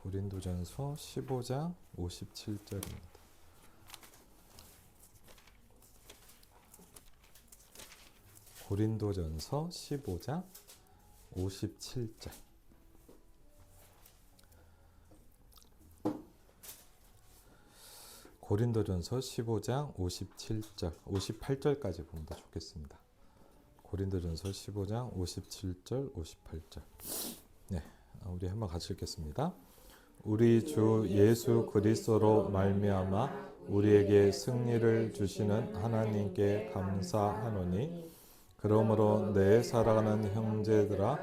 고린도전서 15장 57절입니다. 고린도전서 15장 57절. 고린도전서 15장 57절, 58절까지 보면 더 좋겠습니다. 고린도전서 15장 57절, 58절. 네, 우리 한번 같이 읽겠습니다. 우리 주 예수 그리스도로 말미암아 우리에게 승리를 주시는 하나님께 감사하노니, 그러므로 내 사랑하는 형제들아,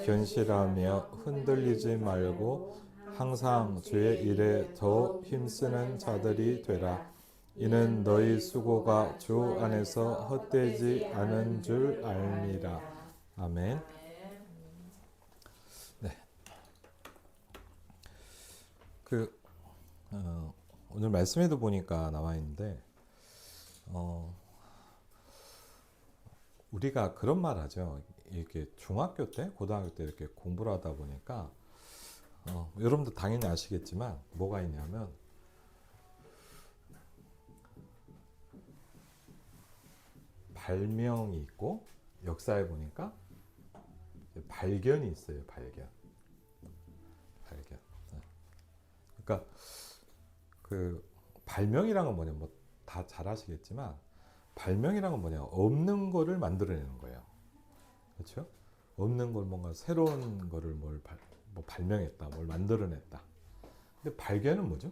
견실하며 흔들리지 말고 항상 주의 일에 더 힘쓰는 자들이 되라. 이는 너희 수고가 주 안에서 헛되지 않은 줄 알미라. 아멘. 네. 오늘 말씀에도 보니까 나와 있는데, 우리가 그런 말 하죠. 이렇게 중학교 때, 고등학교 때 이렇게 공부를 하다 보니까, 여러분도 당연히 아시겠지만, 뭐가 있냐면, 발명이 있고, 역사에 보니까, 발견이 있어요, 발견. 그러니까, 발명이란 건 뭐냐, 뭐, 다 잘 아시겠지만, 발명이란 건 뭐냐, 없는 거를 만들어내는 거예요. 그렇죠? 없는 걸 뭔가 새로운 거를 뭐 발명했다, 뭘 만들어냈다. 근데 발견은 뭐죠?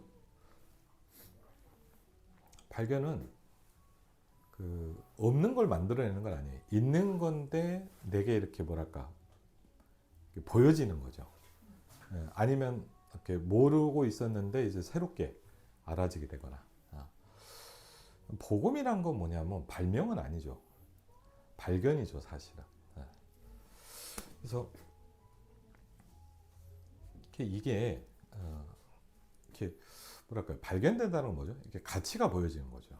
발견은 없는 걸 만들어내는 건 아니에요. 있는 건데 내게 이렇게 뭐랄까 보여지는 거죠. 아니면 이렇게 모르고 있었는데 이제 새롭게 알아지게 되거나. 복음이란 건 뭐냐면 발명은 아니죠. 발견이죠, 사실은. 그래서 이게 이렇게 뭐랄까요, 발견된다는 건 뭐죠? 이렇게 가치가 보여지는 거죠.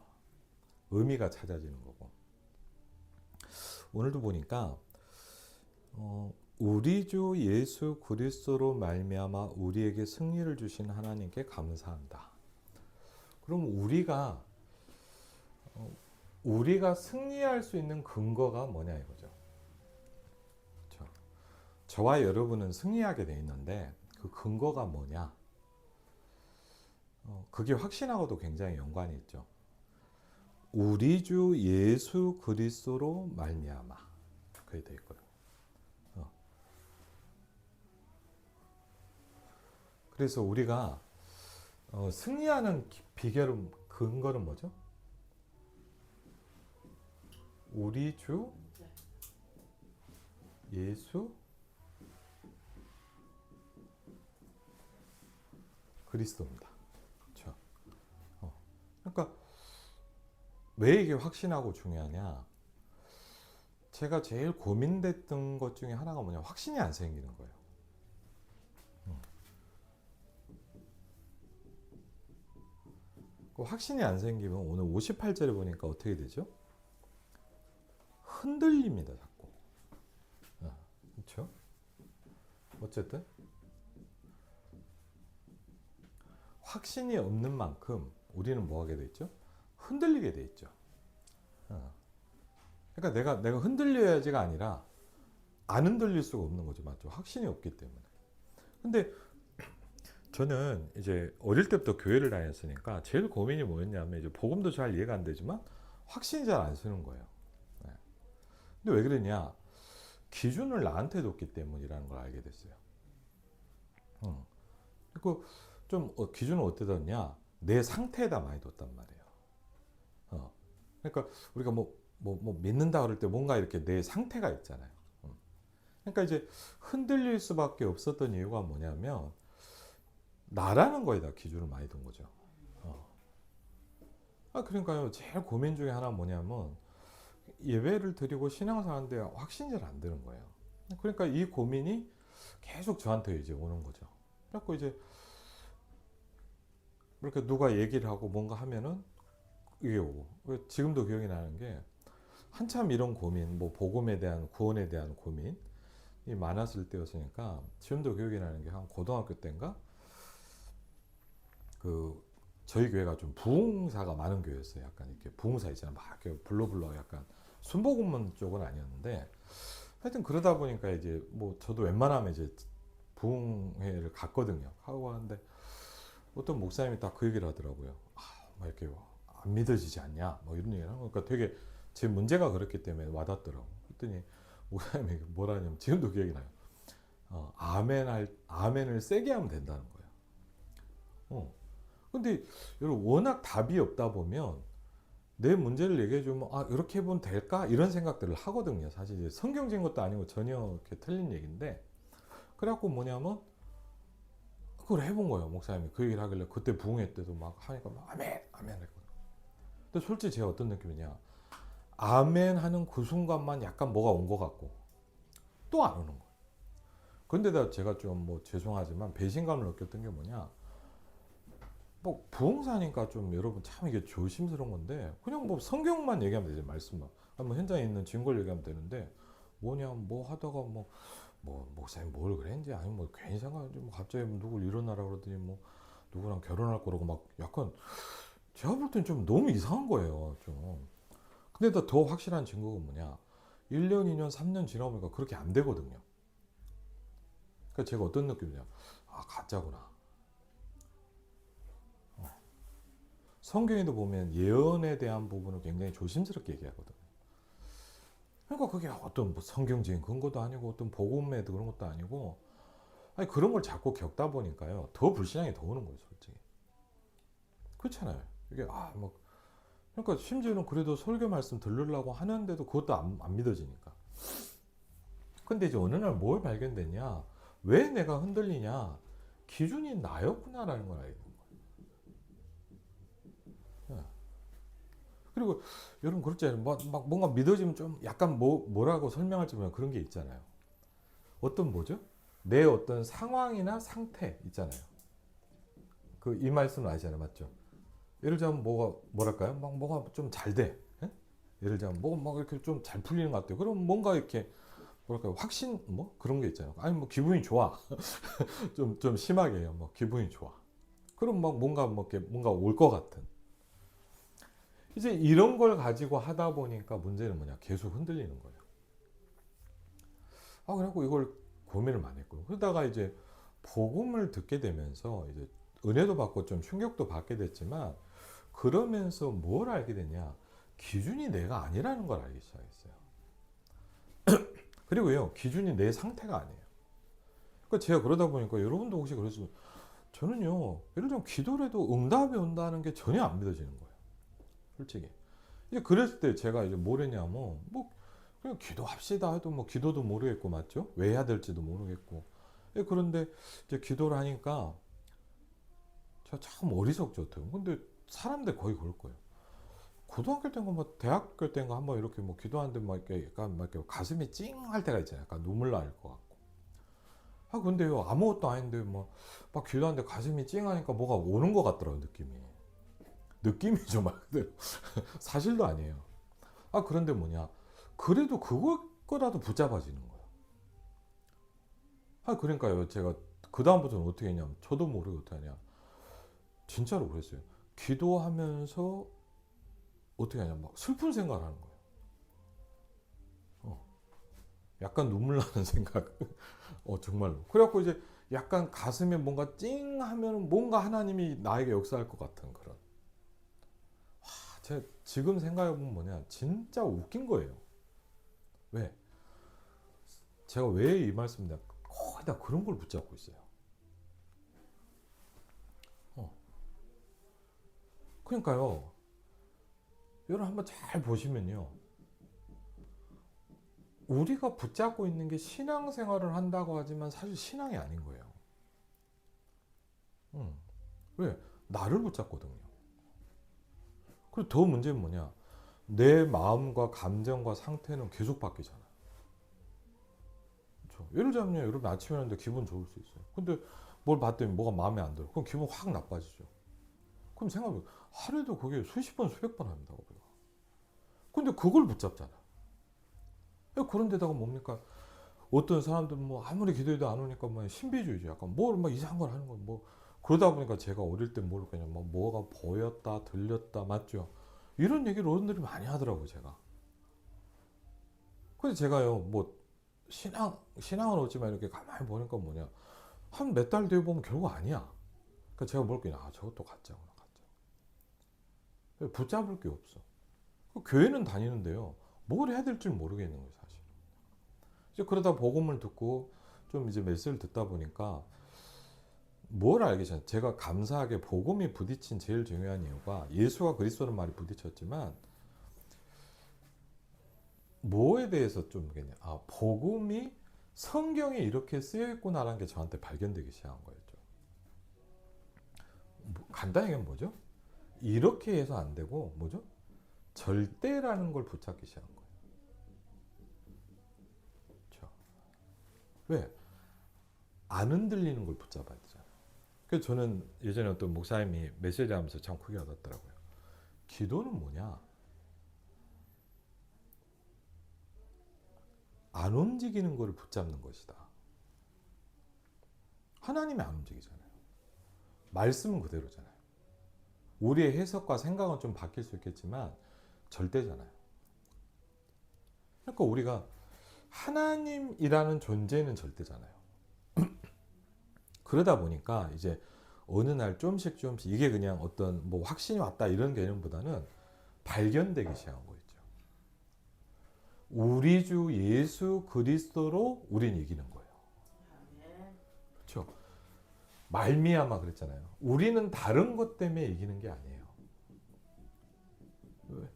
의미가 찾아지는 거고. 오늘도 보니까 우리 주 예수 그리스도로 말미암아 우리에게 승리를 주신 하나님께 감사한다. 그럼 우리가 승리할 수 있는 근거가 뭐냐 이거죠. 그렇죠? 저와 여러분은 승리하게 돼 있는데 그 근거가 뭐냐? 그게 확신하고도 굉장히 연관이 있죠. 우리 주 예수 그리스도로 말미암아, 그게 돼 있고요. 그래서 우리가 승리하는 비결은, 근거는 뭐죠? 우리 주 예수 그리스도입니다. 그렇죠? 그러니까 왜 이게 확신하고 중요하냐? 제가 제일 고민됐던 것 중에 하나가 뭐냐? 확신이 안 생기는 거예요. 그 확신이 안 생기면 오늘 58절에 보니까 어떻게 되죠? 흔들립니다, 자꾸. 그렇죠? 어쨌든 확신이 없는 만큼 우리는 뭐 하게 돼 있죠? 흔들리게 돼 있죠. 그러니까 내가 흔들려야지가 아니라 안 흔들릴 수가 없는 거죠, 맞죠? 확신이 없기 때문에. 근데 저는 이제 어릴 때부터 교회를 다녔으니까 제일 고민이 뭐였냐면, 이제 복음도 잘 이해가 안 되지만 확신이 잘 안 서는 거예요. 근데 왜 그러냐? 기준을 나한테 뒀기 때문이라는 걸 알게 됐어요. 그리고 좀 기준을 어디다 뒀냐? 내 상태에다 많이 뒀단 말이에요. 그러니까 우리가 뭐 믿는다 그럴 때 뭔가 이렇게 내 상태가 있잖아요. 그러니까 이제 흔들릴 수밖에 없었던 이유가 뭐냐면, 나라는 거에다 기준을 많이 둔 거죠. 그러니까요, 제일 고민 중에 하나 뭐냐면, 예배를 드리고 신앙생활하는데 확신이 잘 안 드는 거예요. 그러니까 이 고민이 계속 저한테 이제 오는 거죠. 그래서 이제 이렇게 누가 얘기를 하고 뭔가 하면은 이게 오고. 지금도 기억이 나는 게, 한참 이런 고민, 뭐 복음에 대한, 구원에 대한 고민이 많았을 때였으니까, 지금도 기억이 나는 게 한 고등학교 때인가? 그 저희 교회가 좀 부흥사가 많은 교회였어요. 약간 이렇게 부흥사 있잖아요. 막 이렇게 불러불러 약간 순복음문 쪽은 아니었는데 하여튼 그러다 보니까 이제 뭐 저도 웬만하면 이제 부흥회를 갔거든요. 하고 하는데 어떤 목사님이 딱 그 얘기를 하더라고요. 막 이렇게 안 믿어지지 않냐? 뭐 이런 얘기를 하는 거니까 되게 제 문제가 그렇기 때문에 와닿더라고. 그랬더니 목사님이 뭐라 하냐면 지금도 기억이 나요. 아멘을 세게 하면 된다는 거예요. 근데 여러분 워낙 답이 없다 보면 내 문제를 얘기해 주면 이렇게 해보면 될까? 이런 생각들을 하거든요. 사실 이제 성경적인 것도 아니고 전혀 이렇게 틀린 얘기인데 그래갖고 뭐냐면 그걸 해본 거예요. 목사님이 그 얘기를 하길래 그때 부흥회 때도 막 하니까 막 아멘 했거든요. 근데 솔직히 제가 어떤 느낌이냐 아멘 하는 그 순간만 약간 뭐가 온 것 같고 또 안 오는 거예요. 근데다 제가 좀 뭐 죄송하지만 배신감을 느꼈던 게 뭐냐 뭐 부흥사니까 좀 여러분 참 이게 조심스러운 건데 그냥 뭐 성경만 얘기하면 되지 말씀만 뭐 현장에 있는 증거를 얘기하면 되는데 뭐냐 뭐 하다가 뭐 목사님 뭘 그랬는지 아니 뭐 괜히 생각하지 뭐 갑자기 누굴 일어나라 그러더니 뭐 누구랑 결혼할 거라고 막 약간 제가 볼 땐 좀 너무 이상한 거예요 좀. 근데 더 확실한 증거가 뭐냐 1년 2년 3년 지나보니까 그렇게 안 되거든요. 그러니까 제가 어떤 느낌이냐 가짜구나. 성경에도 보면 예언에 대한 부분을 굉장히 조심스럽게 얘기하거든요. 그러니까 그게 어떤 뭐 성경적인 근거도 아니고 어떤 복음에 그런 것도 아니고 아니 그런 걸 자꾸 겪다 보니까요 더 불신앙이 더 오는 거예요 솔직히. 그렇잖아요. 이게 뭐 그러니까 심지어는 그래도 설교 말씀 들으려고 하는데도 그것도 안 믿어지니까. 근데 이제 어느 날 뭘 발견됐냐 왜 내가 흔들리냐 기준이 나였구나라는 걸 알게 된 거예요. 그리고 여러분 그렇잖아요. 막 뭔가 믿어지면 좀 약간 뭐라고 설명할지 모르는 그런 게 있잖아요. 어떤 뭐죠? 내 어떤 상황이나 상태 있잖아요. 그 이 말씀을 아시잖아요, 맞죠? 예를 들자면 뭐랄까요? 막 뭐가 좀 잘 돼. 예? 예를 들자면 뭐가 막 이렇게 좀 잘 풀리는 것 같아요. 그럼 뭔가 이렇게 뭐랄까요? 확신 뭐 그런 게 있잖아요. 아니 뭐 기분이 좋아. 좀 심하게 해요. 뭐 기분이 좋아. 그럼 막 뭔가 올 것 같은. 이제 이런 걸 가지고 하다 보니까 문제는 뭐냐? 계속 흔들리는 거예요. 그래갖고 이걸 고민을 많이 했고요. 그러다가 이제 복음을 듣게 되면서 이제 은혜도 받고 좀 충격도 받게 됐지만 그러면서 뭘 알게 됐냐? 기준이 내가 아니라는 걸 알기 시작했어요. 그리고요, 기준이 내 상태가 아니에요. 그러니까 제가 그러다 보니까 여러분도 혹시 그러시면 저는요, 예를 들면 기도를 해도 응답이 온다는 게 전혀 안 믿어지는 거예요. 솔직히. 이제 그랬을 때 제가 이제 뭘 했냐면, 뭐, 그냥 기도합시다 해도 뭐 기도도 모르겠고, 맞죠? 왜 해야 될지도 모르겠고. 그런데 이제 기도를 하니까 제가 참 어리석죠. 근데 사람들 거의 그럴 거예요. 고등학교 때인가 뭐 대학교 때인가 한번 이렇게 뭐 기도하는데 막 이렇게 약간 막 이렇게 가슴이 찡할 때가 있잖아요. 약간 눈물 날 것 같고. 근데요 아무것도 아닌데 막 기도하는데 가슴이 찡하니까 뭐가 오는 것 같더라고요. 느낌이죠 말 그대로. 사실도 아니에요. 그런데 뭐냐 그래도 그거라도 붙잡아지는 거예요. 그러니까요 제가 그 다음부터는 어떻게 했냐면 저도 모르게 어떻게 하냐 진짜로 그랬어요. 기도하면서 어떻게 하냐 막 슬픈 생각을 하는 거예요. 약간 눈물 나는 생각. 정말로. 그래갖고 이제 약간 가슴에 뭔가 찡 하면 뭔가 하나님이 나에게 역사할 것 같은 그런. 제가 지금 생각해보면 뭐냐. 진짜 웃긴 거예요. 왜? 제가 왜 이 말씀을 거의 다 그런 걸 붙잡고 있어요. 그러니까요. 여러분 한번 잘 보시면요. 우리가 붙잡고 있는 게 신앙생활을 한다고 하지만 사실 신앙이 아닌 거예요. 왜? 나를 붙잡거든요. 그리고 더 문제는 뭐냐? 내 마음과 감정과 상태는 계속 바뀌잖아요. 그렇죠? 예를 들자면 여러분 아침에 하는데 기분 좋을 수 있어요. 근데 뭘 봤더니 뭐가 마음에 안 들어. 그럼 기분 확 나빠지죠. 그럼 생각해보면 하루에도 그게 수십 번 수백 번 합니다. 우리가. 근데 그걸 붙잡잖아. 그런 데다가 뭡니까? 어떤 사람들은 뭐 아무리 기도해도 안 오니까 뭐 신비주의죠. 약간 뭘 막 이상한 걸 하는 거 뭐 그러다 보니까 제가 어릴 때 모르겠냐, 막 뭐가 보였다, 들렸다, 맞죠? 이런 얘기를 어른들이 많이 하더라고요, 제가. 그래서 제가요, 뭐 신앙은 없지만 이렇게 가만히 보니까 뭐냐, 한 몇 달 뒤에 보면 결국 아니야. 그러니까 제가 뭘 그냥 저것도 가짜구나, 가짜. 붙잡을 게 없어. 교회는 다니는데요, 뭘 해야 될지 모르겠는 거예요, 사실. 이제 그러다 복음을 듣고 좀 이제 메시지를 듣다 보니까 뭘 알겠어요. 제가 감사하게 복음이 부딪힌 제일 중요한 이유가, 예수가 그리스도는 말이 부딪혔지만 뭐에 대해서 좀 그냥 복음이 성경에 이렇게 쓰여 있구나라는 게 저한테 발견되기 시작한 거였죠. 간단히 얘기하면 뭐죠? 이렇게 해서 안 되고 뭐죠? 절대라는 걸 붙잡기 시작한 거예요. 그렇죠? 왜? 안 흔들리는 걸 붙잡아야 되잖아요. 그래서 저는 예전에 어떤 목사님이 메시지 하면서 참 크게 와닿더라고요. 기도는 뭐냐? 안 움직이는 것을 붙잡는 것이다. 하나님이 안 움직이잖아요. 말씀은 그대로잖아요. 우리의 해석과 생각은 좀 바뀔 수 있겠지만 절대잖아요. 그러니까 우리가 하나님이라는 존재는 절대잖아요. 그러다 보니까 이제 어느 날 조금씩 이게 그냥 어떤 뭐 확신이 왔다 이런 개념보다는 발견되기 시작한 거죠. 우리 주 예수 그리스도로 우린 이기는 거예요. 그렇죠? 말미암아 그랬잖아요. 우리는 다른 것 때문에 이기는 게 아니에요. 왜?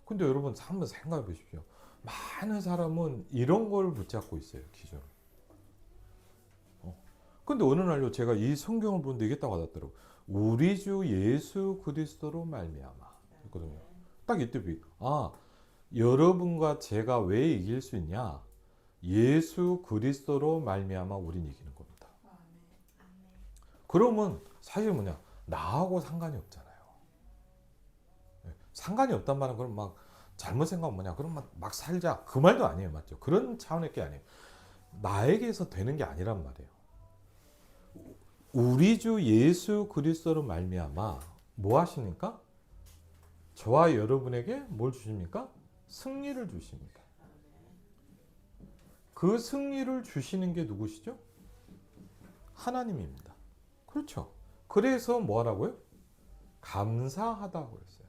근데 여러분 한번 생각해 보십시오. 많은 사람은 이런 걸 붙잡고 있어요, 기준을. 근데 어느 날요, 제가 이 성경을 보는데 이게 딱 와닿더라고요. 우리 주 예수 그리스도로 말미암아 했거든요. 딱 이때 여러분과 제가 왜 이길 수 있냐? 예수 그리스도로 말미암아 우린 이기는 겁니다. 그러면 사실 뭐냐? 나하고 상관이 없잖아요. 상관이 없단 말은 그럼 막 잘못 생각하면 뭐냐? 그럼 막 살자. 그 말도 아니에요. 맞죠? 그런 차원의 게 아니에요. 나에게서 되는 게 아니란 말이에요. 우리 주 예수 그리스도로 말미암아 뭐 하십니까? 저와 여러분에게 뭘 주십니까? 승리를 주십니다. 그 승리를 주시는 게 누구시죠? 하나님입니다. 그렇죠. 그래서 뭐 하라고요? 감사하다고 그랬어요.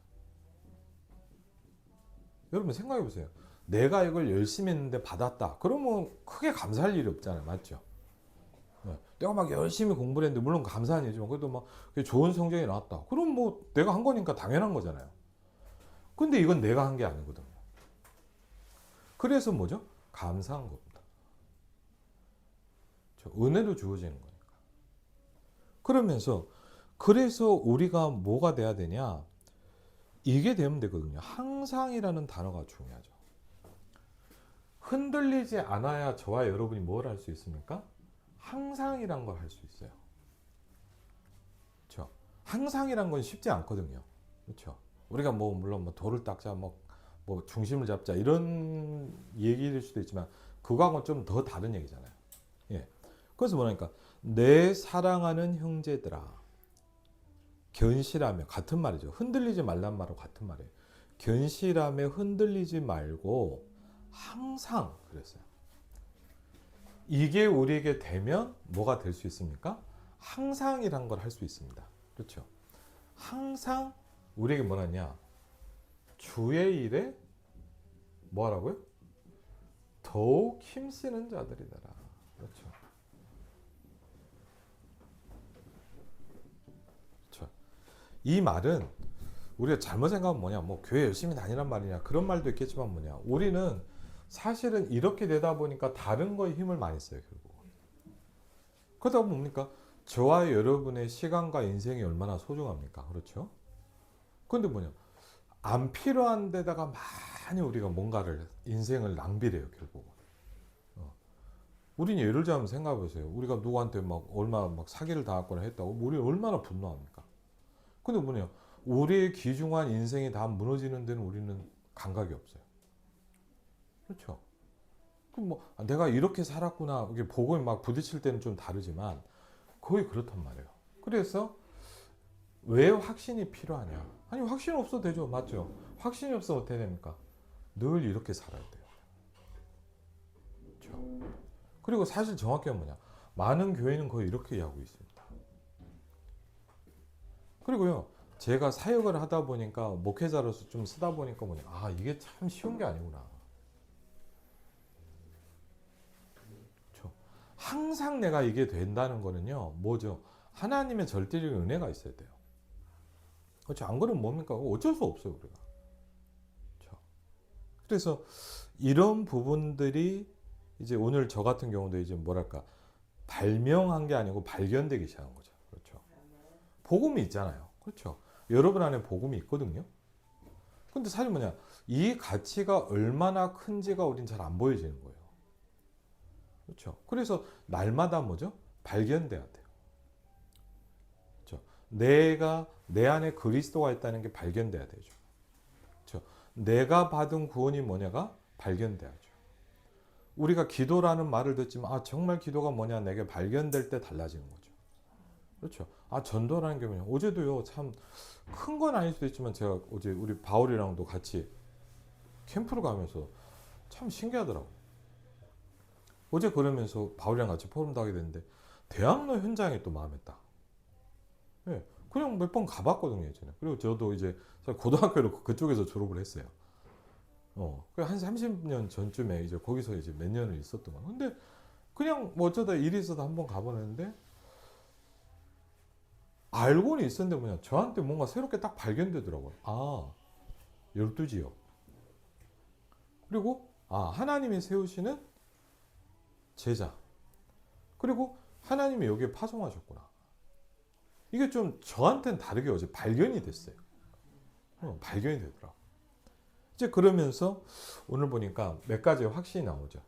여러분 생각해 보세요. 내가 이걸 열심히 했는데 받았다. 그러면 크게 감사할 일이 없잖아요. 맞죠? 네. 내가 막 열심히 공부를 했는데 물론 감사한 일이지만 그래도 막 좋은 성적이 나왔다. 그럼 뭐 내가 한 거니까 당연한 거잖아요. 근데 이건 내가 한 게 아니거든요. 그래서 뭐죠? 감사한 겁니다. 은혜로 주어지는 거니까. 그러면서 그래서 우리가 뭐가 돼야 되냐? 이게 되면 되거든요. 항상이라는 단어가 중요하죠. 흔들리지 않아야 저와 여러분이 뭘 할 수 있습니까? 항상이란 걸 할 수 있어요. 그렇죠? 항상이란 건 쉽지 않거든요. 그렇죠? 우리가 뭐 물론 뭐 돌을 닦자, 뭐 중심을 잡자 이런 얘기일 수도 있지만 그거하고는 좀 더 다른 얘기잖아요. 예. 그래서 뭐라니까 내 사랑하는 형제들아 견실하며 같은 말이죠. 흔들리지 말란 말하고 같은 말이에요. 견실하며 흔들리지 말고 항상 그랬어요. 이게 우리에게 되면 뭐가 될 수 있습니까? 항상이란 걸 할 수 있습니다. 그렇죠? 항상 우리에게 뭐라냐? 주의 일에 뭐라고요? 더욱 힘쓰는 자들이더라. 그렇죠? 그렇죠? 이 말은 우리가 잘못 생각하면 뭐냐? 뭐 교회 열심히 다니란 말이냐? 그런 말도 있겠지만 뭐냐? 우리는 사실은 이렇게 되다 보니까 다른 거에 힘을 많이 써요, 결국. 그러다 보면 뭡니까? 저와 여러분의 시간과 인생이 얼마나 소중합니까? 그렇죠? 근데 뭐냐? 안 필요한 데다가 많이 우리가 뭔가를 인생을 낭비를 해요, 결국. 우리는 예를 들자면 생각해 보세요. 우리가 누구한테 막 얼마 막 사기를 당했거나 했다고 우리 얼마나 분노합니까? 근데 뭐냐? 우리의 귀중한 인생이 다 무너지는 데는 우리는 감각이 없어요. 그렇죠? 그럼 뭐 내가 이렇게 살았구나. 이게 복음이 막 부딪힐 때는 좀 다르지만 거의 그렇단 말이에요. 그래서 왜 확신이 필요하냐? 아니 확신 없어도 되죠, 맞죠? 확신이 없으면 어떻게 됩니까? 늘 이렇게 살아야 돼요. 그렇죠? 그리고 사실 정확히 뭐냐? 많은 교회는 거의 이렇게 하고 있습니다. 그리고요, 제가 사역을 하다 보니까 목회자로서 좀 쓰다 보니까 뭐냐? 아 이게 참 쉬운 게 아니구나. 그렇죠? 항상 내가 이게 된다는 거는요, 뭐죠? 하나님의 절대적인 은혜가 있어야 돼요. 그렇죠? 안 그러면 뭡니까? 어쩔 수 없어요, 우리가. 그렇죠? 그래서 이런 부분들이 이제 오늘 저 같은 경우도 이제 뭐랄까 발명한 게 아니고 발견되기 시작한 거죠. 그렇죠? 복음이 있잖아요. 그렇죠? 여러분 안에 복음이 있거든요. 근데 사실 뭐냐, 이 가치가 얼마나 큰지가 우린 잘 안 보여지는 거예요. 그렇죠? 그래서 날마다 뭐죠? 발견돼야 돼요. 그렇죠? 내가 내 안에 그리스도가 있다는 게 발견돼야 되죠. 그렇죠? 내가 받은 구원이 뭐냐가 발견돼야죠. 우리가 기도라는 말을 듣지만 아 정말 기도가 뭐냐 내게 발견될 때 달라지는 거죠. 그렇죠? 아 전도라는 게 뭐냐. 어제도요 참 큰 건 아닐 수도 있지만 제가 어제 우리 바울이랑도 같이 캠프를 가면서 참 신기하더라고. 어제 그러면서 바울이랑 같이 포럼도 하게 됐는데 대학로 현장에 또 마음에 딱. 예, 그냥 몇 번 가봤거든요 예전에. 그리고 저도 이제 고등학교로 그쪽에서 졸업을 했어요. 한 30년 전쯤에 이제 거기서 이제 몇 년을 있었던 거야. 근데 그냥 뭐 어쩌다 일이 있어서 한번 가보는데 알고는 있었는데 뭐냐 저한테 뭔가 새롭게 딱 발견되더라고요. 아 12지역 그리고 아 하나님이 세우시는 제자 그리고 하나님이 여기에 파송하셨구나. 이게 좀 저한테는 다르게 어제 발견이 됐어요. 발견이 되더라고. 이제 그러면서 오늘 보니까 몇 가지 확신이 나오죠.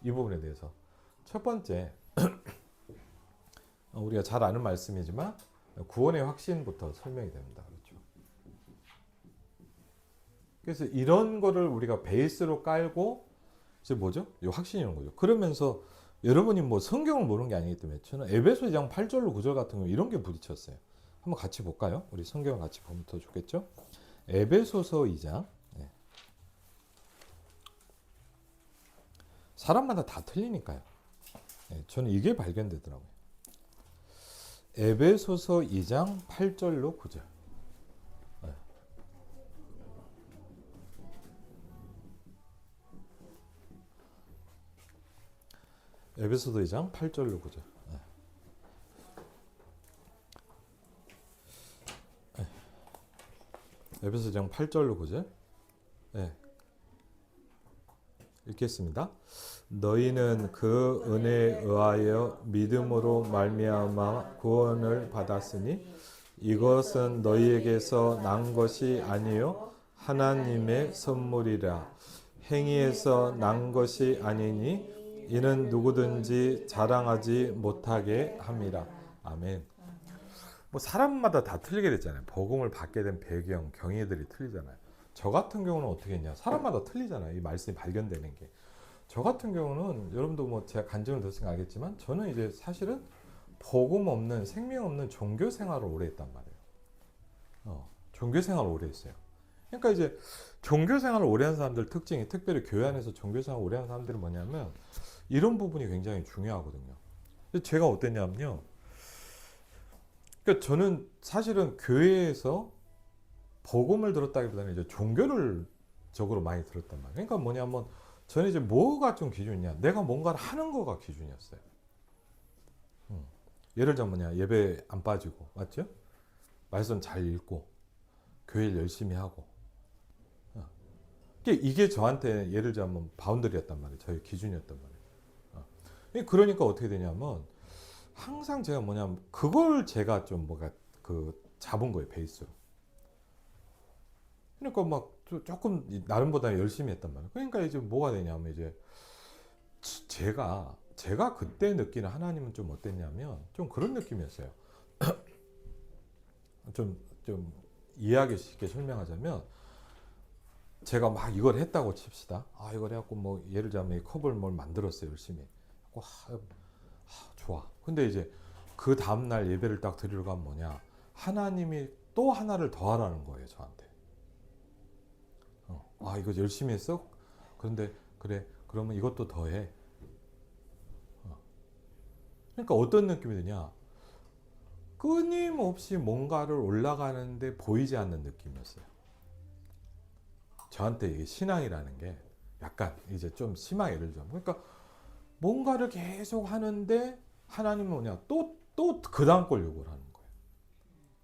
이 부분에 대해서 첫 번째 우리가 잘 아는 말씀이지만 구원의 확신부터 설명이 됩니다. 그렇죠? 그래서 이런 거를 우리가 베이스로 깔고 이제 뭐죠? 이 확신이라는 거죠. 그러면서 여러분이 뭐 성경을 모르는 게 아니기 때문에 저는 에베소 2장 8절로 9절 같은 거 이런 게 부딪혔어요. 한번 같이 볼까요? 우리 성경을 같이 보면 더 좋겠죠? 에베소서 2장 사람마다 다 틀리니까요. 저는 이게 발견되더라고요. 에베소서 2장 8절로 9절. 에베소서 2장 8절로 9절. 에베소 2장 8절로 9절. 읽겠습니다. 너희는 그 은혜에 의하여 믿음으로 말미암아 구원을 받았으니 이것은 너희에게서 난 것이 아니요 하나님의 선물이라. 행위에서 난 것이 아니니 이는 누구든지 자랑하지 못하게 함이라. 아멘. 뭐 사람마다 다 틀리게 됐잖아요. 복음을 받게 된 배경, 경위들이 틀리잖아요. 저 같은 경우는 어떻게 했냐? 사람마다 틀리잖아요. 이 말씀이 발견되는 게. 저 같은 경우는 여러분도 뭐 제가 간증을 들었으니까 알겠지만 저는 이제 사실은 복음 없는 생명 없는 종교 생활을 오래 했단 말이에요. 종교 생활을 오래 했어요. 그러니까 이제 종교 생활을 오래 한 사람들 특징이 특별히 교회 안에서 종교 생활을 오래 한 사람들은 뭐냐면 이런 부분이 굉장히 중요하거든요. 제가 어땠냐면요. 그러니까 저는 사실은 교회에서 복음을 들었다기보다는 이제 종교를 적으로 많이 들었단 말이에요. 그러니까 뭐냐면 저는 이제 뭐가 좀 기준이냐, 내가 뭔가를 하는 거가 기준이었어요. 예를 들면 뭐냐, 예배 안 빠지고, 맞죠? 말씀 잘 읽고, 교회 열심히 하고. 이게 저한테 예를 들면 바운더리였단 말이에요. 저의 기준이었단 말이에요. 그러니까 어떻게 되냐면 항상 제가 뭐냐면 그걸 제가 좀 뭐가 잡은 거예요, 베이스로. 그러니까 막 조금 나름보다 열심히 했단 말이에요. 그러니까 이제 뭐가 되냐면 이제 제가 그때 느끼는 하나님은 좀 어땠냐면 좀 그런 느낌이었어요. 좀 이해하기 쉽게 설명하자면 제가 막 이걸 했다고 칩시다. 이걸 해갖고 뭐 예를 들자면 이 컵을 뭘 만들었어요, 열심히. 좋아. 근데 이제 그 다음날 예배를 딱 드리러 가면 뭐냐, 하나님이 또 하나를 더 하라는 거예요, 저한테. 아, 이거 열심히 했어? 그런데 그래, 그러면 이것도 더 해. 그러니까 어떤 느낌이 드냐, 끊임없이 뭔가를 올라가는데 보이지 않는 느낌이었어요. 저한테 이게 신앙이라는 게 약간 이제 좀 심하게 예를 들자면, 그러니까 뭔가를 계속 하는데 하나님은 뭐냐, 또 그 다음 걸 요구를 하는 거예요.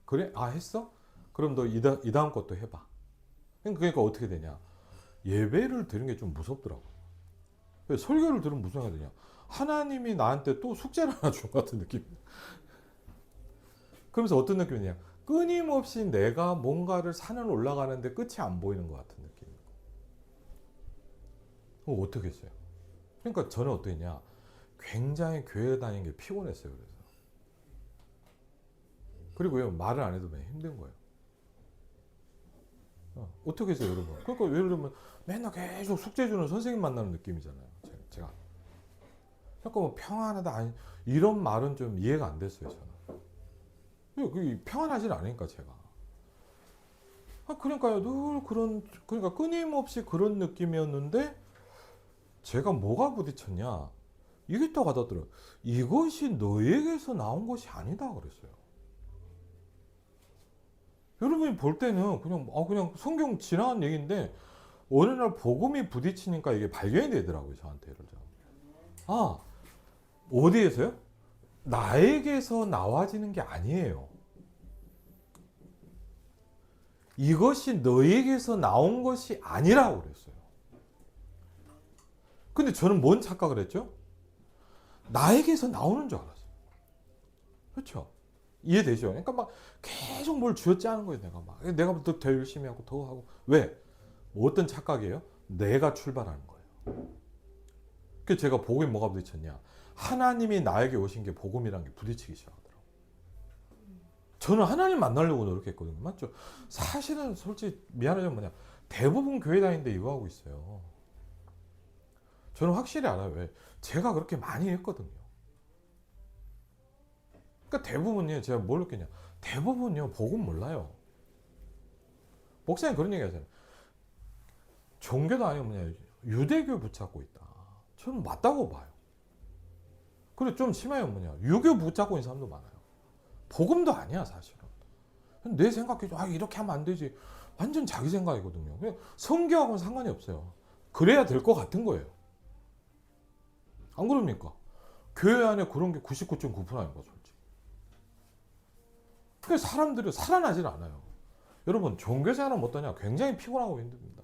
그래? 아, 했어? 그럼 너 이 다음 것도 해봐. 그러니까 어떻게 되냐, 예배를 드리는 게 좀 무섭더라고요. 설교를 들으면 무슨 생각이 드냐, 하나님이 나한테 또 숙제를 하나 준 것 같은 느낌. 그러면서 어떤 느낌이냐, 끊임없이 내가 뭔가를 산을 올라가는데 끝이 안 보이는 것 같은 느낌. 어떻게 했어요? 그러니까 저는 어떠했냐, 굉장히 교회 다니는 게 피곤했어요. 그리고요, 말을 안 해도 힘든 거예요. 어떻게 했어요, 여러분? 그러니까 예를 들면 맨날 계속 숙제 주는 선생님 만나는 느낌이잖아요. 제가. 그러니까 뭐 평안하다, 아니, 이런 말은 좀 이해가 안 됐어요, 저는. 그게 평안하진 않으니까 제가. 그러니까요, 늘 그러니까 끊임없이 그런 느낌이었는데, 제가 뭐가 부딪혔냐, 이게 또 와닿더라고요. 이것이 너에게서 나온 것이 아니다 그랬어요. 여러분이 볼 때는 그냥 성경 지나간 얘기인데, 어느 날 복음이 부딪히니까 이게 발견이 되더라고요, 저한테. 예를 들어, 아, 어디에서요? 나에게서 나와지는 게 아니에요. 이것이 너에게서 나온 것이 아니라고 그랬어요. 근데 저는 뭔 착각을 했죠? 나에게서 나오는 줄 알았어요. 그렇죠? 이해되죠? 그러니까 막 계속 뭘 쥐어짜는 거예요. 내가 더 열심히 하고 더 하고. 왜? 뭐 어떤 착각이에요? 내가 출발하는 거예요. 그래서 제가 복음이 뭐가 부딪혔냐, 하나님이 나에게 오신 게 복음이라는 게 부딪히기 시작하더라고요. 저는 하나님 만나려고 노력했거든요. 맞죠? 사실은 솔직히 미안하지만 뭐냐, 대부분 교회 다니는데 이거 하고 있어요. 저는 확실히 알아요. 왜? 제가 그렇게 많이 했거든요. 그러니까 대부분이요, 제가 뭘 느꼈냐, 대부분이요, 복음 몰라요. 목사님 그런 얘기 하잖아요. 종교도 아니고 뭐냐, 유대교 붙잡고 있다. 저는 맞다고 봐요. 그리고 좀 심해요. 뭐냐, 유교 붙잡고 있는 사람도 많아요. 복음도 아니야, 사실은. 내 생각에 이렇게 하면 안 되지. 완전 자기 생각이거든요. 그냥 성경하고는 상관이 없어요. 그래야 될 것 같은 거예요. 안 그럽니까? 교회 안에 그런 게 99.9% 아닌가, 솔직히. 그래서 사람들이 살아나질 않아요. 여러분, 종교생활은 어떠냐? 굉장히 피곤하고 힘듭니다.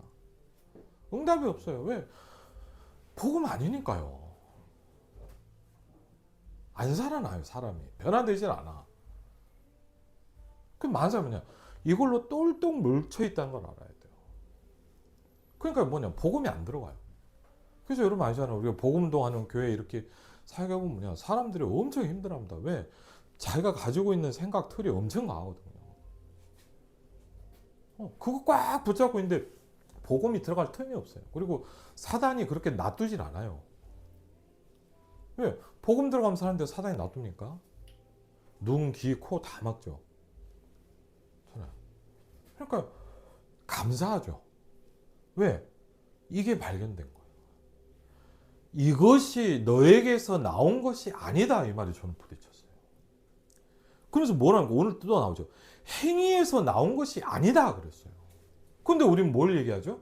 응답이 없어요. 왜? 복음 아니니까요. 안 살아나요, 사람이. 변화되질 않아. 그럼 많은 사람이 이걸로 똘똘 뭉쳐 있다는 걸 알아야 돼요. 그러니까 뭐냐, 복음이 안 들어가요. 그래서 여러분 아시잖아요. 우리가 복음도 하는 교회 이렇게 살게 보면 사람들이 엄청 힘들어합니다. 왜? 자기가 가지고 있는 생각 틀이 엄청 강하거든요. 그거 꽉 붙잡고 있는데 복음이 들어갈 틈이 없어요. 그리고 사단이 그렇게 놔두질 않아요. 왜? 복음 들어가면 사는데 사단이 놔둡니까? 눈, 귀, 코 다 막죠. 그러니까 감사하죠. 왜? 이게 발견된 거예요. 이것이 너에게서 나온 것이 아니다, 이 말이 저는 부딪혔어요. 그래서 뭐라는 거, 오늘 또 나오죠. 행위에서 나온 것이 아니다 그랬어요. 근데 우린 뭘 얘기하죠?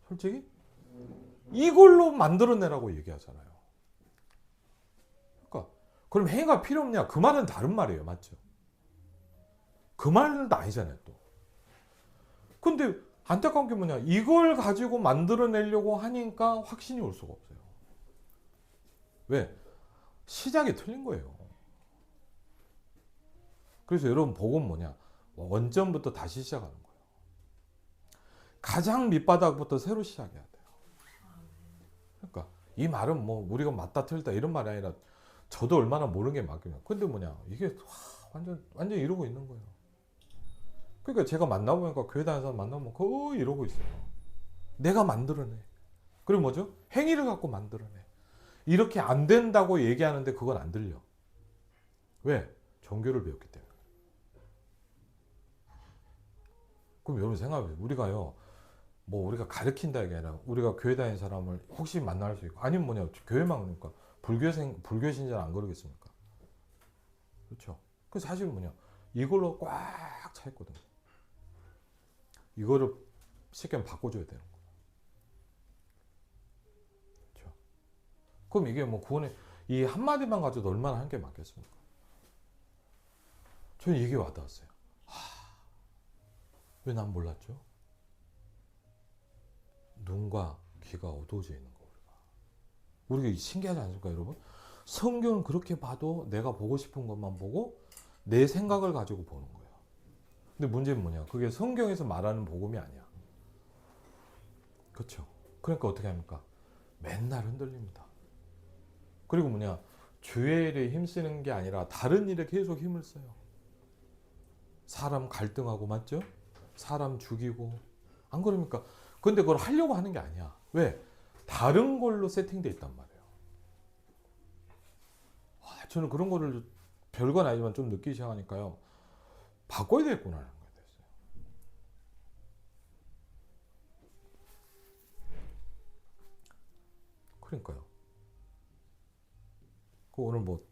솔직히 이걸로 만들어내라고 얘기하잖아요. 그러니까 그럼 행위가 필요 없냐? 그 말은 다른 말이에요. 맞죠? 그 말은 아니잖아요, 또. 근데 안타까운 게 뭐냐, 이걸 가지고 만들어내려고 하니까 확신이 올 수가 없어요. 왜? 시작이 틀린 거예요. 그래서 여러분, 복음 뭐냐, 원점부터 다시 시작하는 거예요. 가장 밑바닥부터 새로 시작해야 돼요. 그러니까 이 말은 뭐 우리가 맞다 틀리다 이런 말이 아니라 저도 얼마나 모르는 게 맞거든요. 근데 뭐냐, 이게 완전 이러고 있는 거예요. 그러니까 제가 만나보니까 교회 다니는 사람 만나보면 거의 이러고 있어요. 내가 만들어내. 그리고 뭐죠? 행위를 갖고 만들어내. 이렇게 안 된다고 얘기하는데 그건 안 들려. 왜? 종교를 배웠기 때문에. 그럼 여러분 생각해보세요. 우리가요, 뭐 우리가 가르친다 이게 아니라 우리가 교회 다니는 사람을 혹시 만날 수 있고 아니면 뭐냐 교회만 그러니까 불교 신자는 안 그러겠습니까? 그렇죠? 그 사실 뭐냐 이걸로 꽉 차 있거든. 이거를 쉽게 바꿔줘야 되는 거. 그렇죠? 그럼 이게 뭐 구원의 이 한마디만 가지고도 얼마나 한 게 많겠습니까? 저는 이게 와닿았어요. 왜 난 몰랐죠? 눈과 귀가 어두워져 있는 거. 우리가 신기하지 않습니까, 여러분? 성경은 그렇게 봐도 내가 보고 싶은 것만 보고 내 생각을 가지고 보는 거예요. 근데 문제는 뭐냐? 그게 성경에서 말하는 복음이 아니야. 그렇죠? 그러니까 어떻게 합니까? 맨날 흔들립니다. 그리고 뭐냐? 주의 일에 힘쓰는 게 아니라 다른 일에 계속 힘을 써요. 사람 갈등하고 맞죠? 사람 죽이고 안 그럽니까? 근데 그걸 하려고 하는 게 아니야. 왜? 다른 걸로 세팅돼 있단 말이에요. 저는 그런 거를 별건 아니지만 좀 느끼기 시작하니까요. 바꿔야 되겠구나 하는 거예요. 그러니까요. 그 오늘 뭐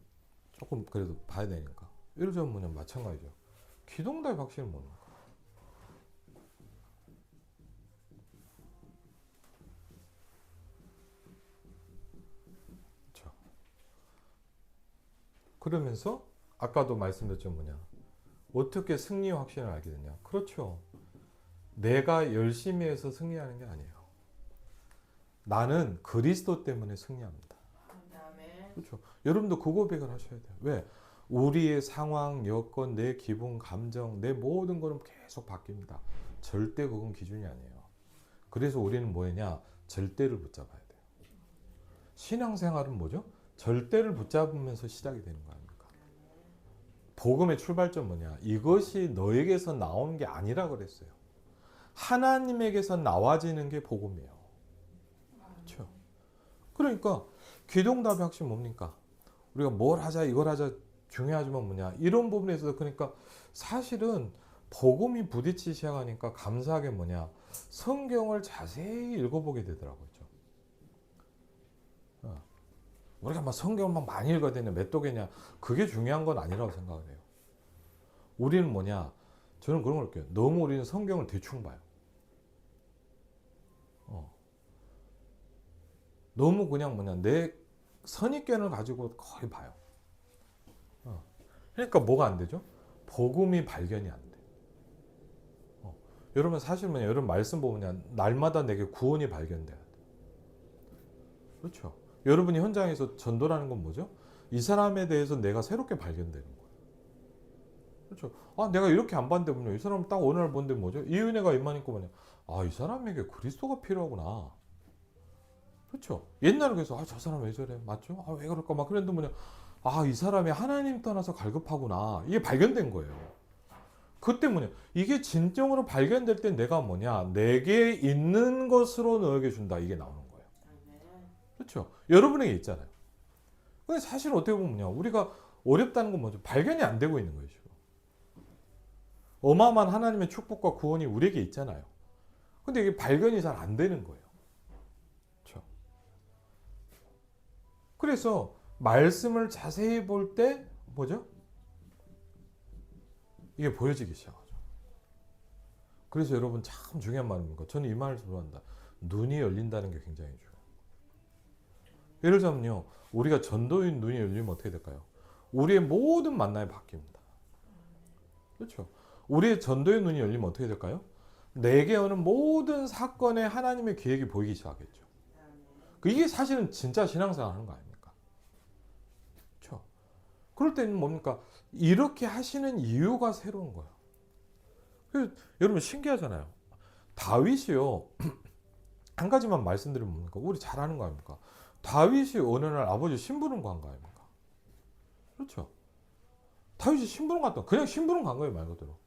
조금 그래도 봐야 되니까. 예를 들면 뭐냐 마찬가지죠. 기동답이 확실히 뭡니까? 그렇죠. 그러면서 아까도 말씀드렸죠 뭐냐 어떻게 승리의 확신을 알게 되냐. 그렇죠. 내가 열심히 해서 승리하는 게 아니에요. 나는 그리스도 때문에 승리합니다. 그렇죠. 여러분도 그 고백을 하셔야 돼요. 왜? 우리의 상황, 여건, 내 기분, 감정, 내 모든 거는 계속 바뀝니다. 절대 그건 기준이 아니에요. 그래서 우리는 뭐냐? 절대를 붙잡아야 돼요. 신앙생활은 뭐죠? 절대를 붙잡으면서 시작이 되는 거 아닙니까? 복음의 출발점 뭐냐? 이것이 너에게서 나오는 게 아니라 그랬어요. 하나님에게서 나와지는 게 복음이에요. 그렇죠? 그러니까 기동답의 핵심 뭡니까? 우리가 뭘 하자 이걸 하자 중요하지만 뭐냐 이런 부분에서 그러니까 사실은 복음이 부딪히기 시작하니까 감사하게 뭐냐 성경을 자세히 읽어보게 되더라고요. 우리가 막 성경을 막 많이 읽어야 되냐 몇 독이냐 그게 중요한 건 아니라고 생각을 해요. 우리는 뭐냐 저는 그런 걸 느껴요. 너무 우리는 성경을 대충 봐요. 너무 그냥 뭐냐 내 선입견을 가지고 거의 봐요. 그러니까 뭐가 안 되죠? 복음이 발견이 안 돼. 여러분 사실 뭐냐 여러분 말씀 보면 날마다 내게 구원이 발견돼야 돼. 그렇죠? 여러분이 현장에서 전도라는 건 뭐죠? 이 사람에 대해서 내가 새롭게 발견되는 거예요. 그렇죠? 아 내가 이렇게 안 봤는데 뭐냐 이 사람 딱 어느 날 본데 뭐죠? 이 은혜가 임하니까 뭐냐 아 이 사람에게 그리스도가 필요하구나. 그렇죠? 옛날에 그래서 아 저 사람 왜 저래 맞죠? 아 왜 그럴까 막 그랬는데 뭐냐 아 이 사람이 하나님 떠나서 갈급하구나 이게 발견된 거예요. 그때 뭐냐 이게 진정으로 발견될 때 내가 뭐냐 내게 있는 것으로 너에게 준다 이게 나오는 거예요. 그렇죠? 여러분에게 있잖아요. 근데 사실 어떻게 보면 뭐냐 우리가 어렵다는 건 뭐죠? 발견이 안 되고 있는 거예요. 지금. 어마어마한 하나님의 축복과 구원이 우리에게 있잖아요. 근데 이게 발견이 잘 안 되는 거예요. 그렇죠? 그래서 말씀을 자세히 볼 때 뭐죠? 이게 보여지기 시작하죠. 그래서 여러분 참 중요한 말입니다. 저는 이 말을 좋아한다. 눈이 열린다는 게 굉장히 중요해요. 예를 들면요. 우리가 전도인 눈이 열리면 어떻게 될까요? 우리의 모든 만남이 바뀝니다. 그렇죠? 우리의 전도의 눈이 열리면 어떻게 될까요? 내게 오는 모든 사건에 하나님의 계획이 보이기 시작하겠죠. 이게 사실은 진짜 신앙생활 하는 거 아닙니까? 그렇죠? 그럴 때는 뭡니까? 이렇게 하시는 이유가 새로운 거예요. 여러분 신기하잖아요. 다윗이요. 한 가지만 말씀드리면 뭡니까? 우리 잘 아는 거 아닙니까? 다윗이 어느 날 아버지 심부름 간 거 아닙니까? 그렇죠? 다윗이 심부름 갔다. 그냥 심부름 간 거예요, 말 그대로.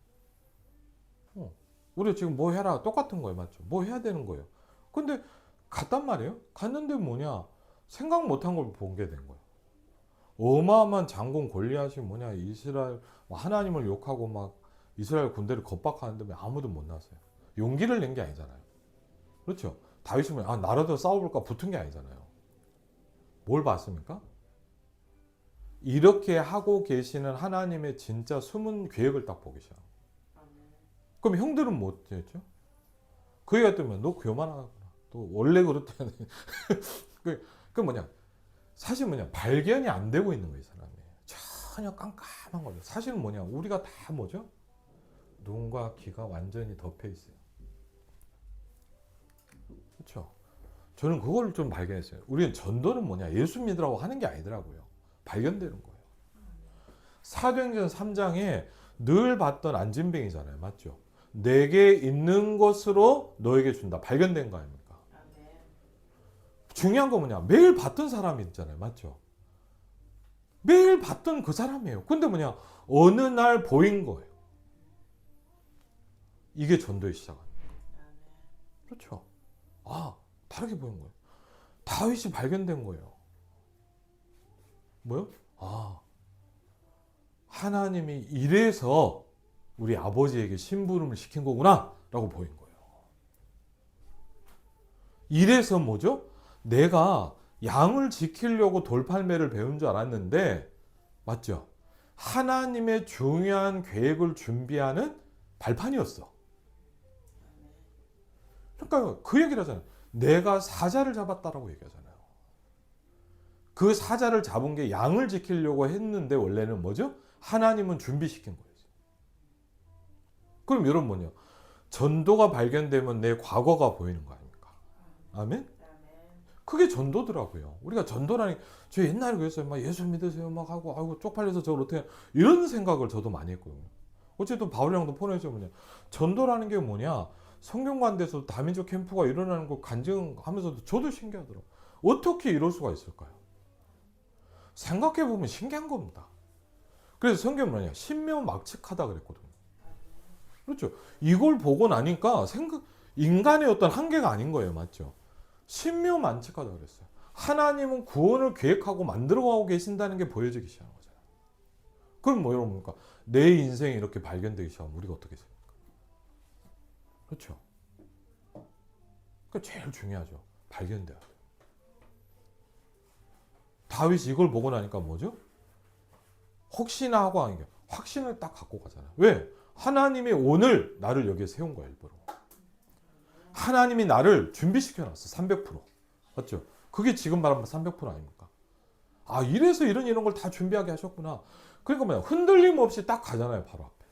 우리 지금 뭐 해라 똑같은 거예요, 맞죠? 뭐 해야 되는 거예요. 근데 갔단 말이에요. 갔는데 뭐냐? 생각 못한 걸 보게 된 거예요. 어마어마한 장군 골리앗이 뭐냐 이스라엘 하나님을 욕하고 막 이스라엘 군대를 겁박하는데 왜 아무도 못 나서요? 용기를 낸 게 아니잖아요. 그렇죠? 다윗이 뭐냐 나라도 싸워볼까 붙은 게 아니잖아요. 뭘 봤습니까? 이렇게 하고 계시는 하나님의 진짜 숨은 계획을 딱 보기 시작. 그럼 형들은 뭐 했죠? 그 얘기가 뜨면 너 교만하구나. 또 원래 그렇다는 그 뭐냐 사실 뭐냐 발견이 안 되고 있는 거예요. 이 사람이 전혀 깜깜한 거죠. 사실은 뭐냐 우리가 다 뭐죠? 눈과 귀가 완전히 덮여 있어요. 그렇죠? 저는 그걸 좀 발견했어요. 우리는 전도는 뭐냐 예수 믿으라고 하는 게 아니더라고요. 발견되는 거예요. 사도행전 3장에 늘 봤던 안진뱅이잖아요. 맞죠? 내게 있는 것으로 너에게 준다. 발견된 거 아닙니까? 중요한 거 뭐냐 매일 봤던 사람이 있잖아요. 맞죠? 매일 봤던 그 사람이에요. 근데 뭐냐 어느 날 보인 거예요. 이게 전도의 시작입니다. 그렇죠? 아 다르게 보인 거예요. 다윗이 발견된 거예요. 뭐요? 아 하나님이 이래서 우리 아버지에게 심부름을 시킨 거구나 라고 보인 거예요. 이래서 뭐죠? 내가 양을 지키려고 돌팔매를 배운 줄 알았는데 맞죠? 하나님의 중요한 계획을 준비하는 발판이었어. 그러니까 그 얘기를 하잖아요. 내가 사자를 잡았다라고 얘기하잖아요. 그 사자를 잡은 게 양을 지키려고 했는데 원래는 뭐죠? 하나님은 준비시킨 거예요. 그럼 여러분 뭐냐? 전도가 발견되면 내 과거가 보이는 거 아닙니까? 아멘? 그게 전도더라고요. 우리가 전도라니 저 옛날에 그랬어요. 막 예수 믿으세요 막 하고 아이고 쪽팔려서 저걸 어떻게 이런 생각을 저도 많이 했거든요. 어쨌든 바울이랑도 포함해서 뭐냐? 전도라는 게 뭐냐? 성경관대에서 다민족 캠프가 일어나는 거 간증하면서도 저도 신기하더라고요. 어떻게 이럴 수가 있을까요? 생각해 보면 신기한 겁니다. 그래서 성경은 뭐냐? 신묘막측하다 그랬거든요. 그렇죠. 이걸 보고 나니까 인간의 어떤 한계가 아닌 거예요. 맞죠? 신묘만측하다 그랬어요. 하나님은 구원을 계획하고 만들어가고 계신다는 게 보여지기 시작한 거잖아요. 그럼 뭐 여러분입니까? 내 인생이 이렇게 발견되기 시작하면 우리가 어떻게 됩니까? 그렇죠. 그러니까 제일 중요하죠. 발견돼야 돼요. 다윗이 이걸 보고 나니까 뭐죠? 혹시나 하고 하는 게 확신을 딱 갖고 가잖아요. 왜? 하나님이 오늘 나를 여기에 세운 거야 일부러. 하나님이 나를 준비시켜놨어. 300%. 맞죠? 그게 지금 말하면 300% 아닙니까? 아 이래서 이런 걸 다 준비하게 하셨구나. 그러니까 뭐야 흔들림 없이 딱 가잖아요. 바로 앞에.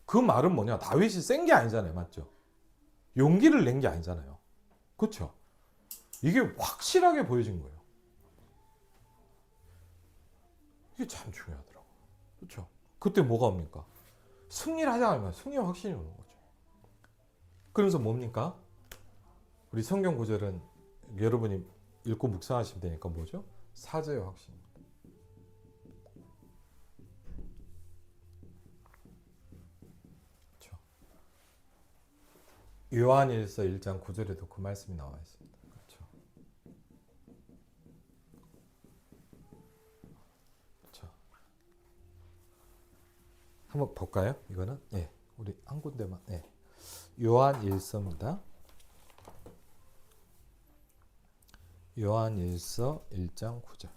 그 말은 뭐냐 다윗이 센 게 아니잖아요. 맞죠? 용기를 낸 게 아니잖아요. 그렇죠? 이게 확실하게 보여진 거예요. 이게 참 중요하더라고요. 그렇죠? 그때 뭐가 옵니까? 승리를 하자 하면 승리의 확신이 오는 거죠. 그래서 뭡니까? 우리 성경 구절은 여러분이 읽고 묵상하시면 되니까 뭐죠? 사자의 확신입니다. 그렇죠? 요한일서 1장 9절에도 그 말씀이 나와 있습니다. 그렇죠? 그렇죠? 한번 볼까요? 이거는 우리 한 군데만. 요한일서입니다. 요한일서 1장 9절.